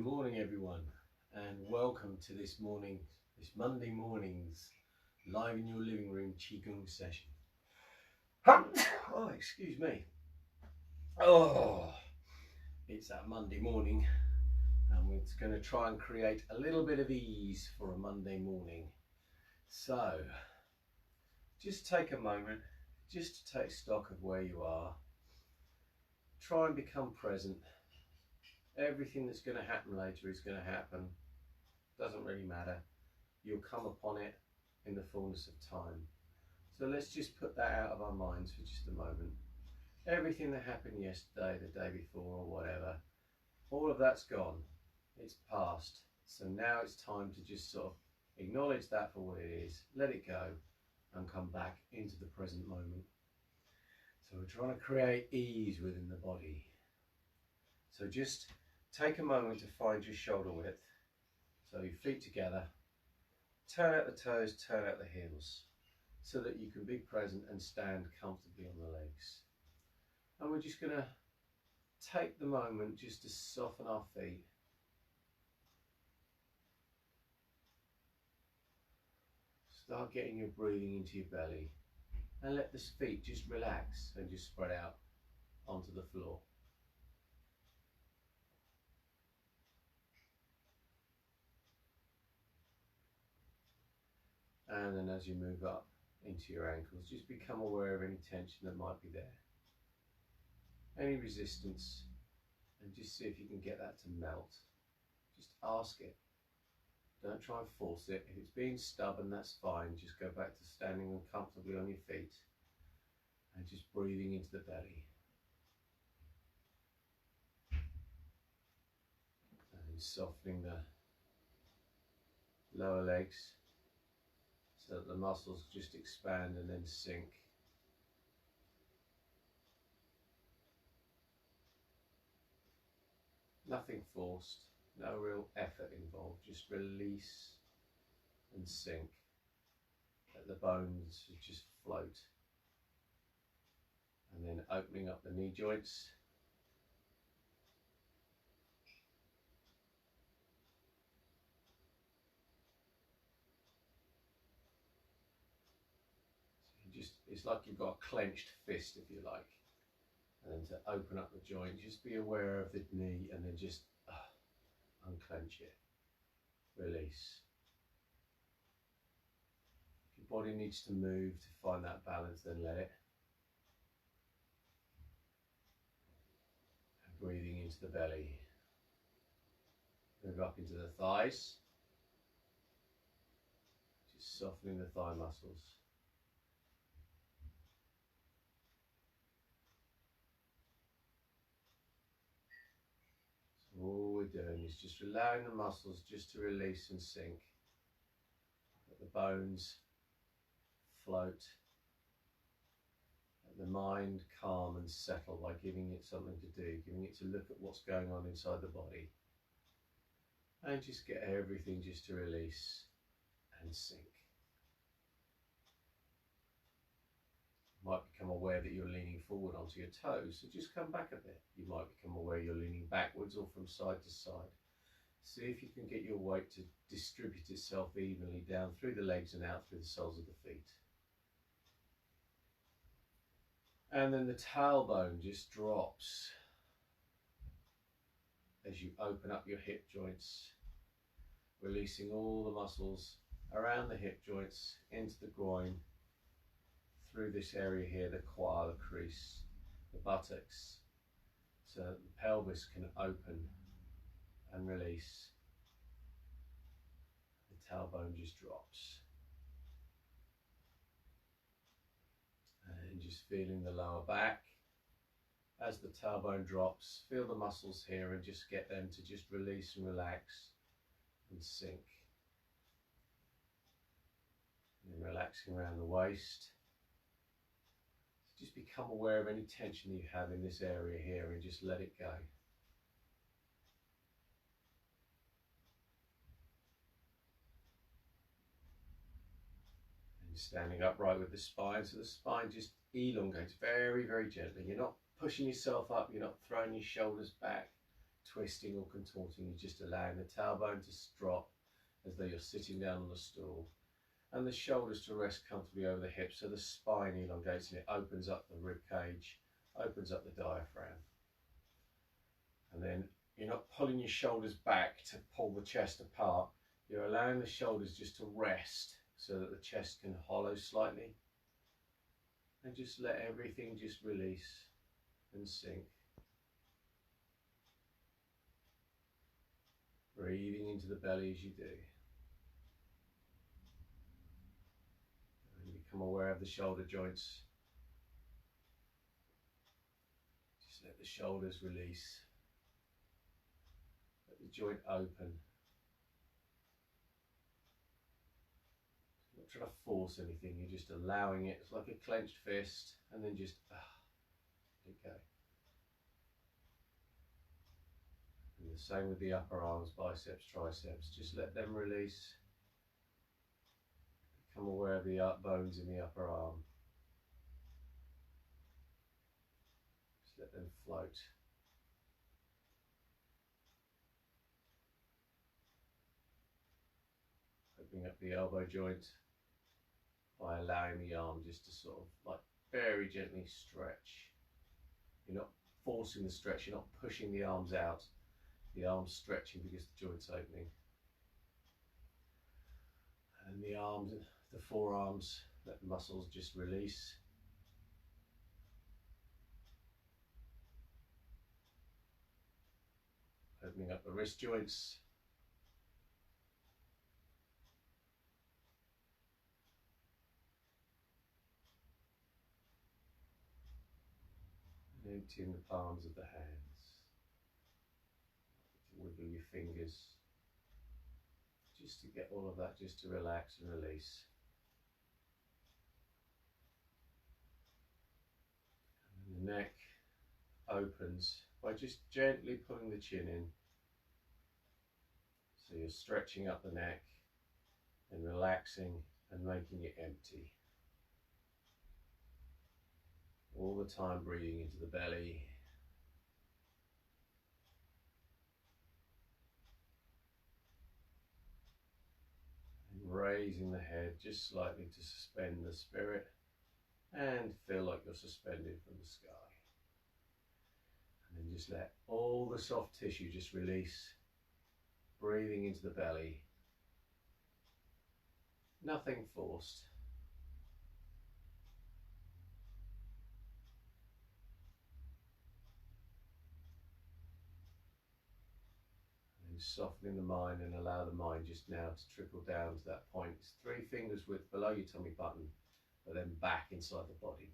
morning everyone, and welcome to this Monday morning's live in your living room Qigong session. Oh, excuse me. Oh, it's that Monday morning and we're going to try and create a little bit of ease for a Monday morning. So just take a moment just to take stock of where you are. Try and become present. Everything that's going to happen later is going to happen. Doesn't really matter. You'll come upon it in the fullness of time. So let's just put that out of our minds for just a moment. Everything that happened yesterday, the day before, or whatever, all of that's gone. It's past. So now it's time to just sort of acknowledge that for what it is, let it go, and come back into the present moment. So we're trying to create ease within the body. So just take a moment to find your shoulder width. So your feet together, turn out the toes, turn out the heels, so that you can be present and stand comfortably on the legs. And we're just going to take the moment just to soften our feet. Start getting your breathing into your belly and let the feet just relax and just spread out onto the floor. And then as you move up into your ankles, just become aware of any tension that might be there. Any resistance, and just see if you can get that to melt. Just ask it. Don't try and force it. If it's being stubborn, that's fine. Just go back to standing uncomfortably on your feet and just breathing into the belly. And softening the lower legs, so that the muscles just expand and then sink. Nothing forced, no real effort involved, just release and sink. Let the bones just float. And then opening up the knee joints. It's like you've got a clenched fist, if you like. And then to open up the joint, just be aware of the knee and then just unclench it. Release. If your body needs to move to find that balance, then let it. And breathing into the belly. Move up into the thighs. Just softening the thigh muscles. All we're doing is just allowing the muscles just to release and sink. Let the bones float. Let the mind calm and settle by giving it something to do, giving it to look at what's going on inside the body. And just get everything just to release and sink. You might become aware that you're leaning forward onto your toes, so just come back a bit. You might become aware you're leaning backwards or from side to side. See if you can get your weight to distribute itself evenly down through the legs and out through the soles of the feet. And then the tailbone just drops as you open up your hip joints, releasing all the muscles around the hip joints into the groin, through this area here, the quad, the crease, the buttocks, so the pelvis can open and release. The tailbone just drops. And just feeling the lower back. As the tailbone drops, feel the muscles here and just get them to just release and relax and sink. And then relaxing around the waist. Just become aware of any tension you have in this area here and just let it go. And standing upright with the spine, so the spine just elongates very, very gently. You're not pushing yourself up, you're not throwing your shoulders back, twisting or contorting. You're just allowing the tailbone to drop as though you're sitting down on a stool, and the shoulders to rest comfortably over the hips, so the spine elongates and it opens up the rib cage, opens up the diaphragm. And then you're not pulling your shoulders back to pull the chest apart, you're allowing the shoulders just to rest so that the chest can hollow slightly, and just let everything just release and sink. Breathing into the belly as you do. And become aware of the shoulder joints. Just let the shoulders release. Let the joint open. Not trying to force anything, you're just allowing it. It's like a clenched fist, and then just let it go. And the same with the upper arms, biceps, triceps. Just let them release. Become aware of the bones in the upper arm. Just let them float. Opening up the elbow joint by allowing the arm just to sort of like very gently stretch. You're not forcing the stretch, you're not pushing the arms out. The arm's stretching because the joint's opening. And the arms, the forearms, let the muscles just release. Opening up the wrist joints. And emptying the palms of the hands. Wiggle your fingers. Just to get all of that just to relax and release. And the neck opens by just gently pulling the chin in. So you're stretching up the neck and relaxing and making it empty. All the time breathing into the belly. Raising the head just slightly to suspend the spirit and feel like you're suspended from the sky. And then just let all the soft tissue just release, breathing into the belly. Nothing forced. Softening the mind, and allow the mind just now to trickle down to that point. It's 3 fingers width below your tummy button, but then back inside the body.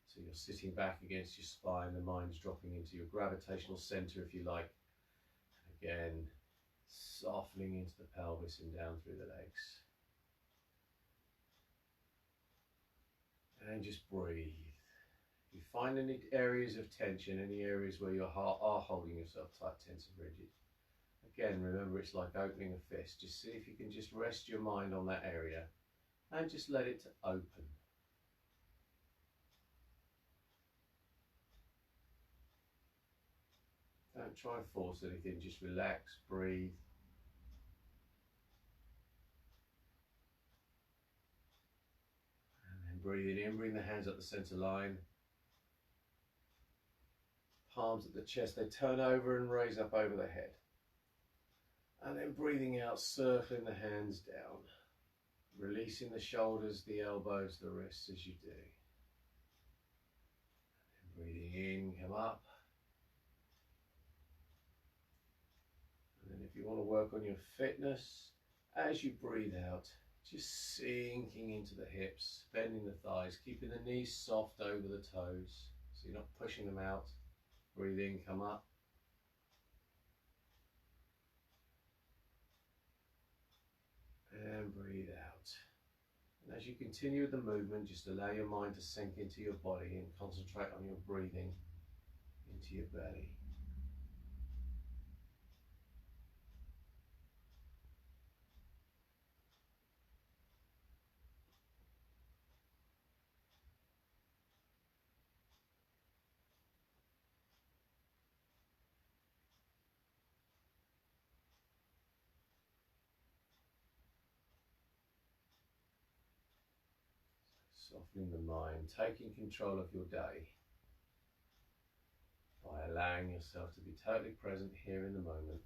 So you're sitting back against your spine, the mind's dropping into your gravitational center if you like. And again, softening into the pelvis and down through the legs. And just breathe. If you find any areas of tension, any areas where your heart are holding yourself tight, tense and rigid, again, remember it's like opening a fist. Just see if you can just rest your mind on that area and just let it open. Don't try and force anything, just relax, breathe. And then breathing in, bring the hands up the center line. Palms at the chest, they turn over and raise up over the head. And then breathing out, circling the hands down, releasing the shoulders, the elbows, the wrists as you do. And breathing in, come up. And then if you want to work on your fitness, as you breathe out, just sinking into the hips, bending the thighs, keeping the knees soft over the toes, so you're not pushing them out. Breathe in, come up. And breathe out. And as you continue with the movement, just allow your mind to sink into your body and concentrate on your breathing into your belly. Softening the mind, taking control of your day by allowing yourself to be totally present here in the moment.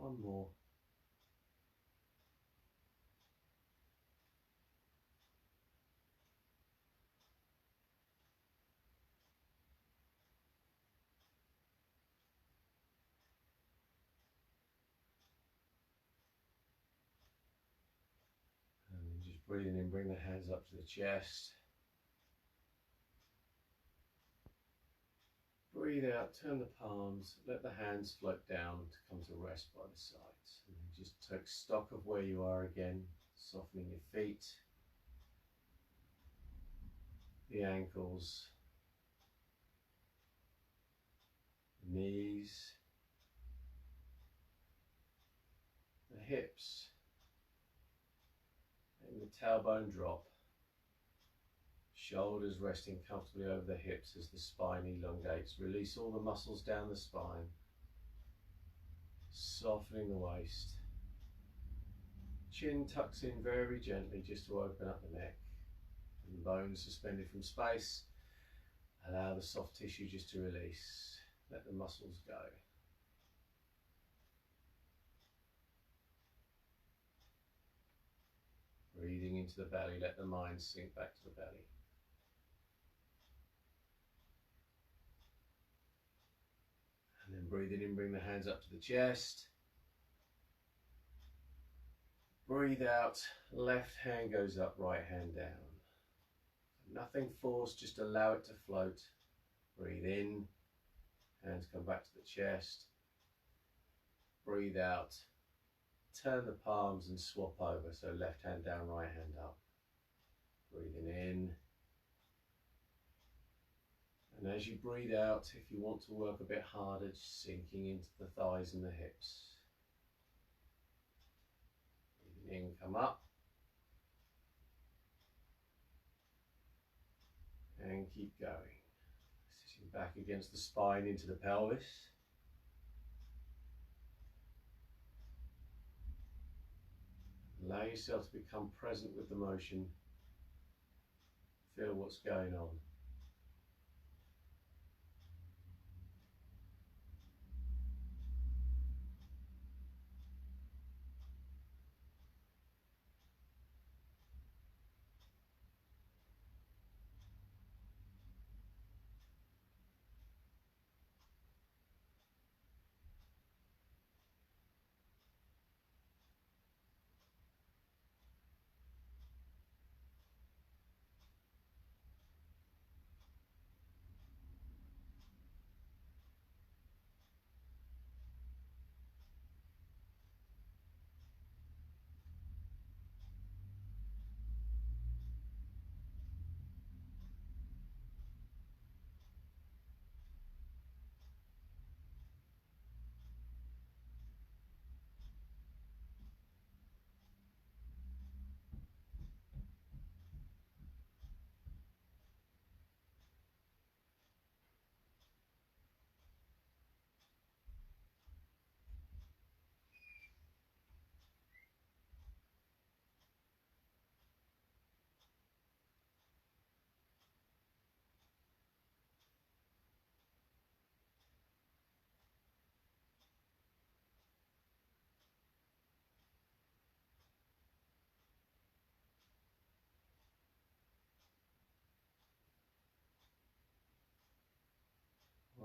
One more. And then just breathing in, bring the hands up to the chest. Breathe out, turn the palms, let the hands float down to come to rest by the sides. And then just take stock of where you are again, softening your feet, the ankles, the knees, the hips, and the tailbone drop. Shoulders resting comfortably over the hips as the spine elongates. Release all the muscles down the spine, softening the waist. Chin tucks in very gently just to open up the neck. And bones suspended from space. Allow the soft tissue just to release. Let the muscles go. Breathing into the belly, let the mind sink back to the belly. And then breathing in, bring the hands up to the chest. Breathe out, left hand goes up, right hand down. Nothing forced, just allow it to float. Breathe in, hands come back to the chest. Breathe out, turn the palms and swap over, so left hand down, right hand up. Breathing in. And as you breathe out, if you want to work a bit harder, just sinking into the thighs and the hips. Breathing in, come up. And keep going. Sitting back against the spine into the pelvis. Allow yourself to become present with the motion. Feel what's going on.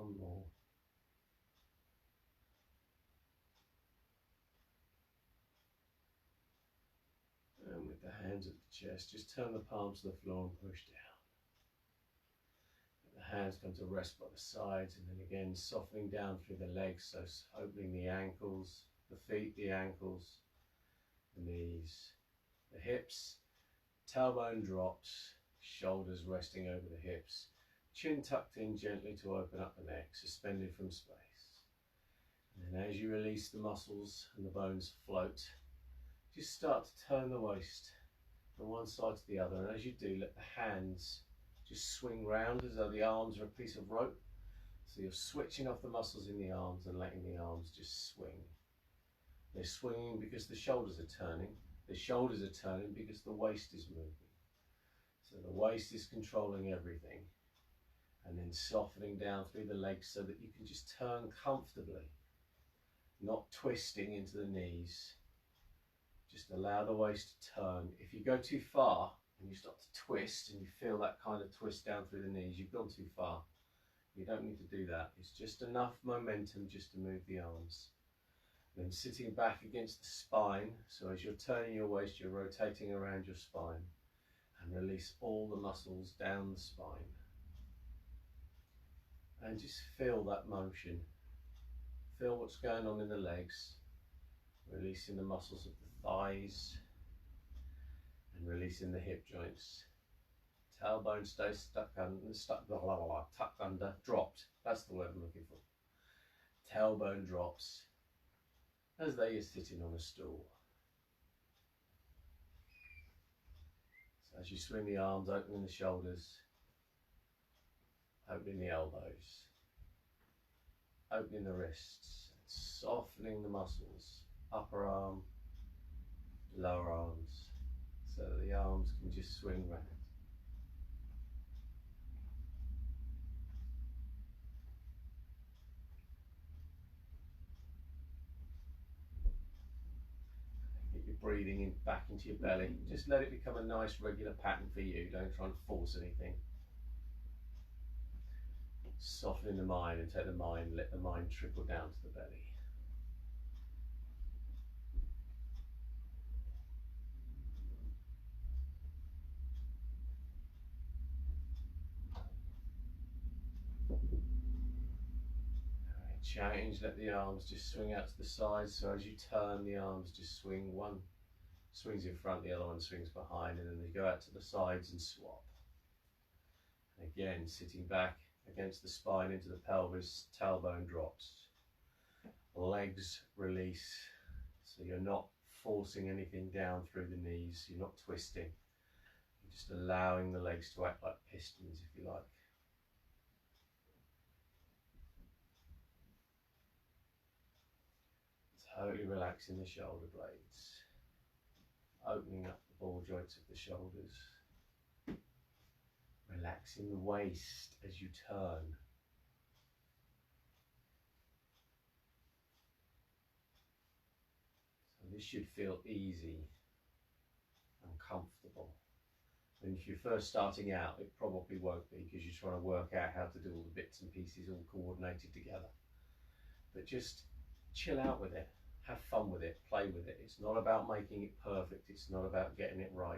One more. And with the hands at the chest, just turn the palms to the floor and push down. Let the hands come to rest by the sides, and then again softening down through the legs, so opening the ankles, the feet, the ankles, the knees, the hips, tailbone drops, shoulders resting over the hips, chin tucked in gently to open up the neck, suspended from space. And then as you release the muscles and the bones float, just start to turn the waist from one side to the other, and as you do, let the hands just swing round as though the arms are a piece of rope. So you're switching off the muscles in the arms and letting the arms just swing. They're swinging because the shoulders are turning. The shoulders are turning because the waist is moving. So the waist is controlling everything. And then softening down through the legs so that you can just turn comfortably, not twisting into the knees. Just allow the waist to turn. If you go too far and you start to twist and you feel that kind of twist down through the knees, you've gone too far. You don't need to do that. It's just enough momentum just to move the arms. Then sitting back against the spine, so as you're turning your waist, you're rotating around your spine, and release all the muscles down the spine. And just feel that motion. Feel what's going on in the legs, releasing the muscles of the thighs, and releasing the hip joints. Tailbone stays tucked under, dropped. That's the word I'm looking for. Tailbone drops as though you're sitting on a stool. So as you swing the arms, opening the shoulders, opening the elbows, opening the wrists, softening the muscles, upper arm, lower arms, so that the arms can just swing round. Get your breathing in, back into your belly. Just let it become a nice regular pattern for you. Don't try and force anything. Softening the mind and take the mind, let the mind trickle down to the belly. Change, let the arms just swing out to the sides, so as you turn the arms just swing, one swings in front, the other one swings behind, and then they go out to the sides and swap. And again, sitting back against the spine into the pelvis, tailbone drops, legs release, so you're not forcing anything down through the knees, you're not twisting, you're just allowing the legs to act like pistons, if you like. Totally relaxing the shoulder blades, opening up the ball joints of the shoulders, relaxing the waist as you turn. So this should feel easy and comfortable. And if you're first starting out, it probably won't be, because you're trying to work out how to do all the bits and pieces all coordinated together. But just chill out with it. Have fun with it, play with it. It's not about making it perfect, it's not about getting it right.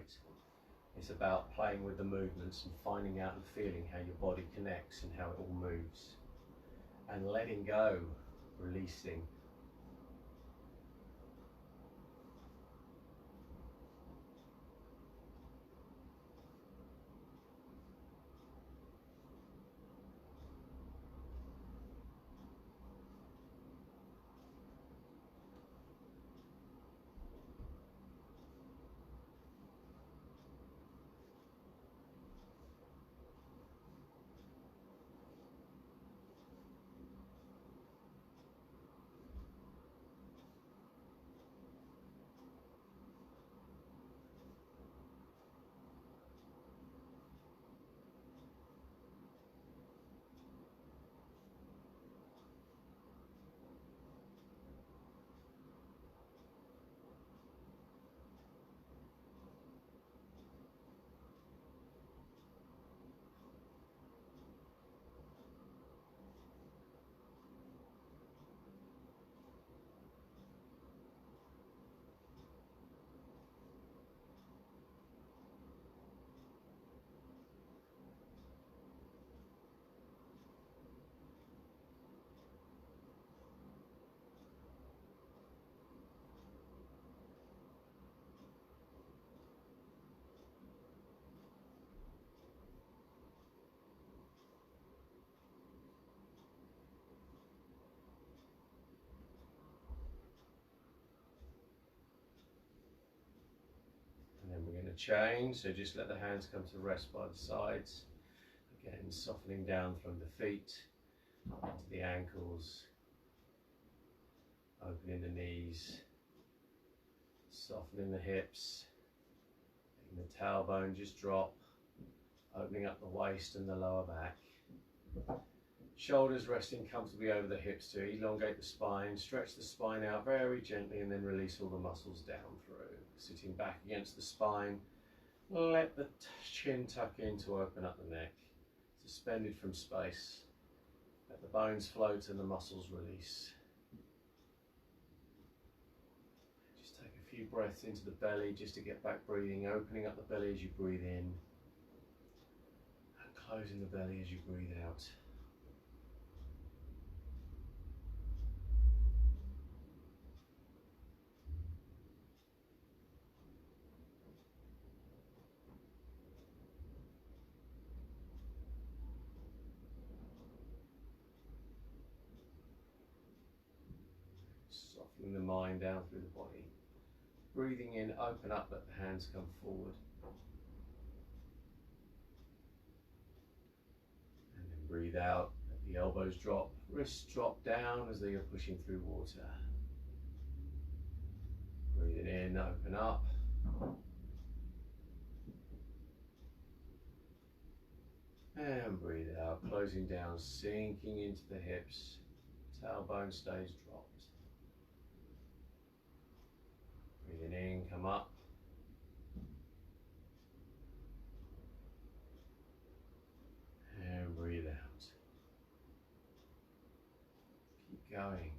It's about playing with the movements and finding out and feeling how your body connects and how it all moves. And letting go, releasing. change, so just let the hands come to rest by the sides. Again, softening down from the feet up into the ankles, opening the knees, softening the hips, letting the tailbone just drop, opening up the waist and the lower back. Shoulders resting comfortably over the hips to elongate the spine, stretch the spine out very gently and then release all the muscles down through. Sitting back against the spine, let the chin tuck in to open up the neck. Suspended from space, let the bones float and the muscles release. Just take a few breaths into the belly just to get back breathing, opening up the belly as you breathe in and closing the belly as you breathe out. Softening the mind down through the body. Breathing in, open up, let the hands come forward. And then breathe out, let the elbows drop, wrists drop down as they are pushing through water. Breathing in, open up. And breathe out, closing down, sinking into the hips. Tailbone stays dropped. Breathing in, come up. And breathe out. Keep going.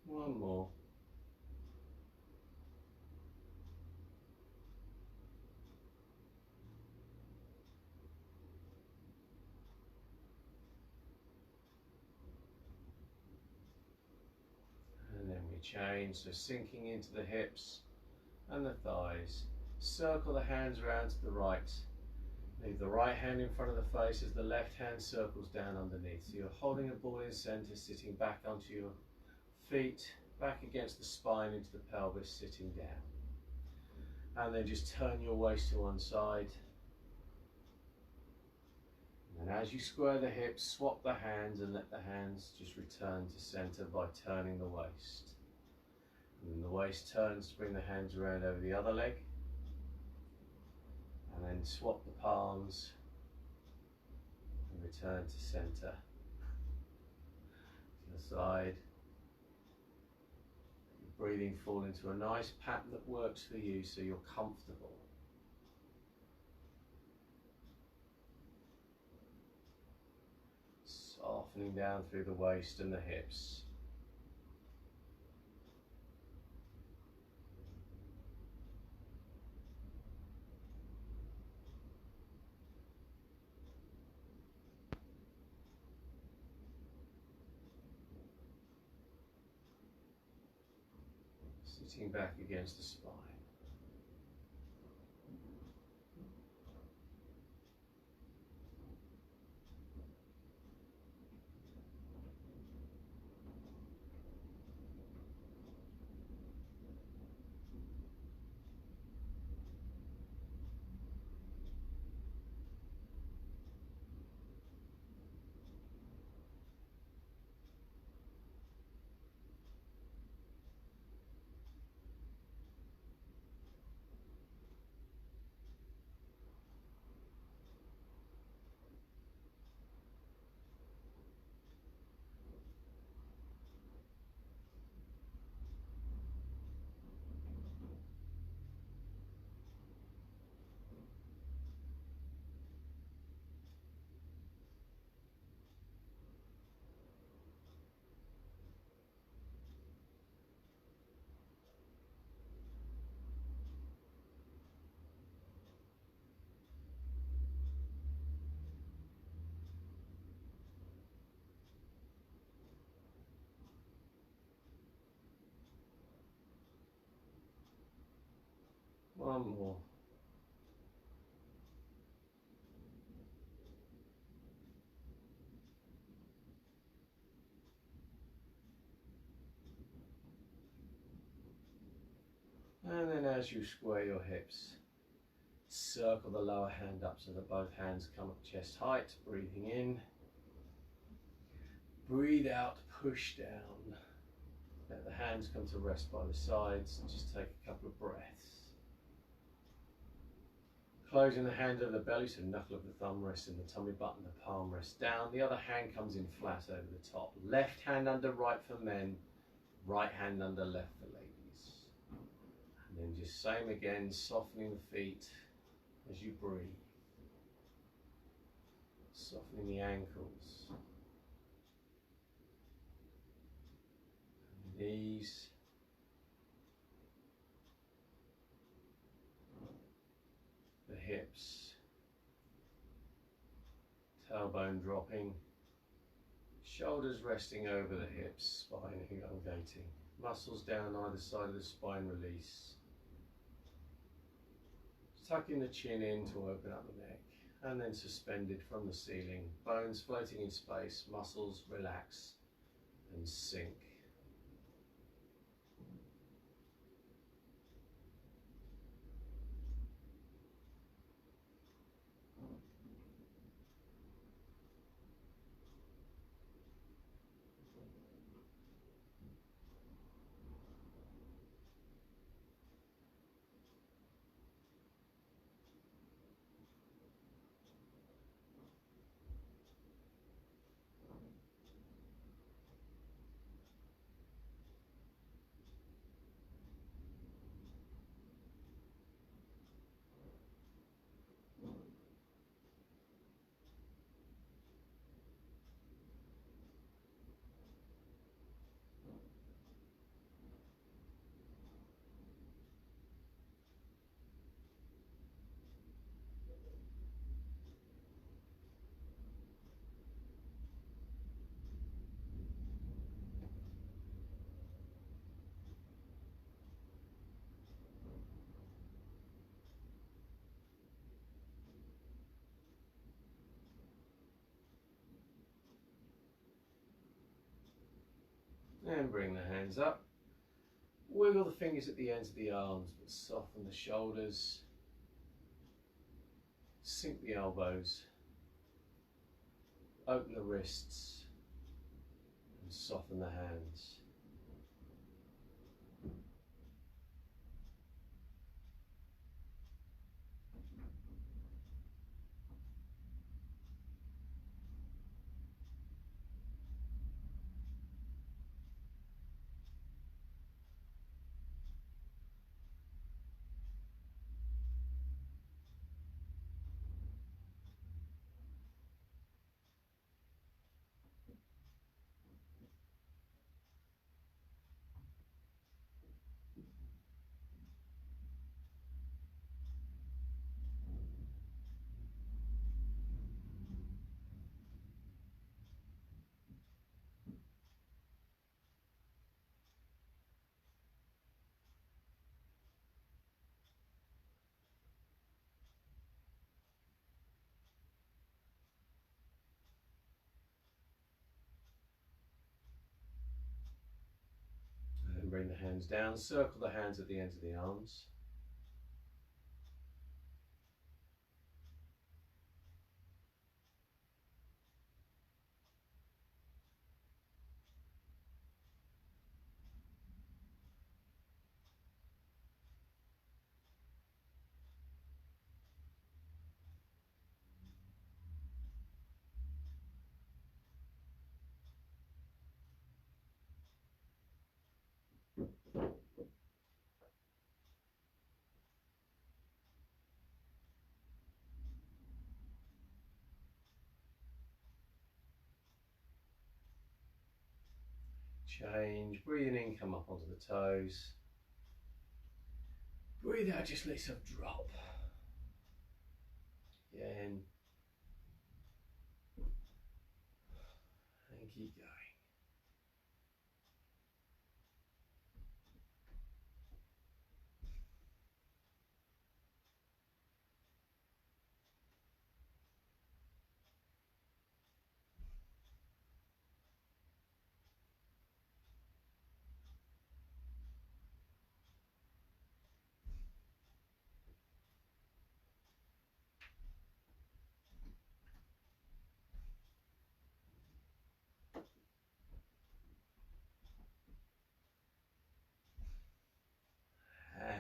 One more. And then we change, so sinking into the hips and the thighs. Circle the hands around to the right. Leave the right hand in front of the face as the left hand circles down underneath. So you're holding a ball in center, sitting back onto your feet, back against the spine into the pelvis, sitting down. And then just turn your waist to one side. And as you square the hips, swap the hands and let the hands just return to center by turning the waist. And then the waist turns to bring the hands around over the other leg. And then swap the palms and return to center. To the side. Your breathing fall into a nice pattern that works for you so you're comfortable. Softening down through the waist and the hips. Sitting back against the spine. One more. And then as you square your hips, circle the lower hand up so that both hands come up chest height, breathing in. Breathe out, push down. Let the hands come to rest by the sides and just take a couple of breaths. Closing the hand over the belly, so knuckle of the thumb rests in the tummy button, the palm rests down. The other hand comes in flat over the top. Left hand under right for men, right hand under left for ladies. And then just same again, softening the feet as you breathe. Softening the ankles. And knees. The hips. Tailbone dropping. Shoulders resting over the hips, spine elongating. Muscles down either side of the spine release. Tucking the chin in to open up the neck, and then suspended from the ceiling. Bones floating in space, muscles relax and sink. And bring the hands up. Wiggle the fingers at the ends of the arms, but soften the shoulders. Sink the elbows. Open the wrists and soften the hands. And then bring the hands down, circle the hands at the ends of the arms. Change, breathing in, come up onto the toes. Breathe out, just let yourself drop. Again. And keep going.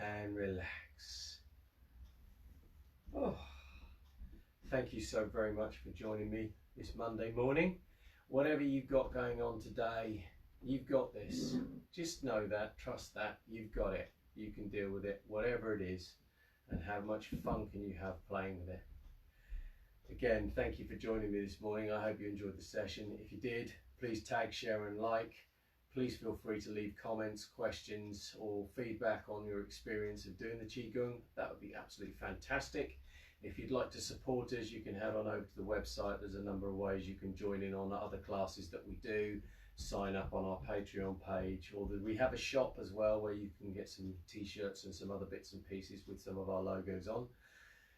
And relax. Oh, thank you so very much for joining me this Monday morning. Whatever you've got going on today, you've got this. Just know that, trust that, you've got it. You can deal with it, whatever it is, and how much fun can you have playing with it. Again, thank you for joining me this morning. I hope you enjoyed the session. If you did, please tag, share and like. Please feel free to leave comments, questions or feedback on your experience of doing the Qigong. That would be absolutely fantastic. If you'd like to support us, you can head on over to the website. There's a number of ways you can join in on other classes that we do, sign up on our Patreon page, or we have a shop as well where you can get some t-shirts and some other bits and pieces with some of our logos on.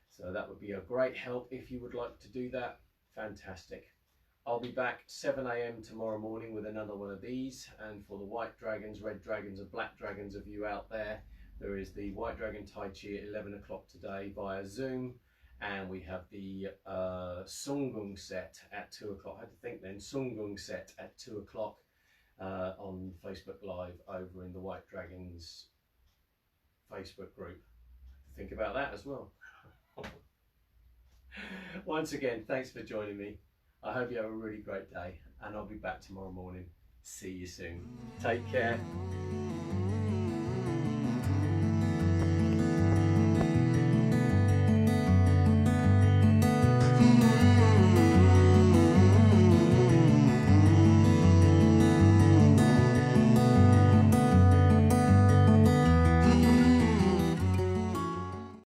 So that would be a great help if you would like to do that. Fantastic. I'll be back 7 AM tomorrow morning with another one of these, and for the white dragons, red dragons and black dragons of you out there, there is the White Dragon Tai Chi at 11 o'clock today via Zoom, and we have the Gung set at 2 o'clock. I had to think then, Gung set at 2 o'clock on Facebook Live over in the White Dragons Facebook group. Think about that as well. Once again, thanks for joining me. I hope you have a really great day, and I'll be back tomorrow morning. See you soon. Take care.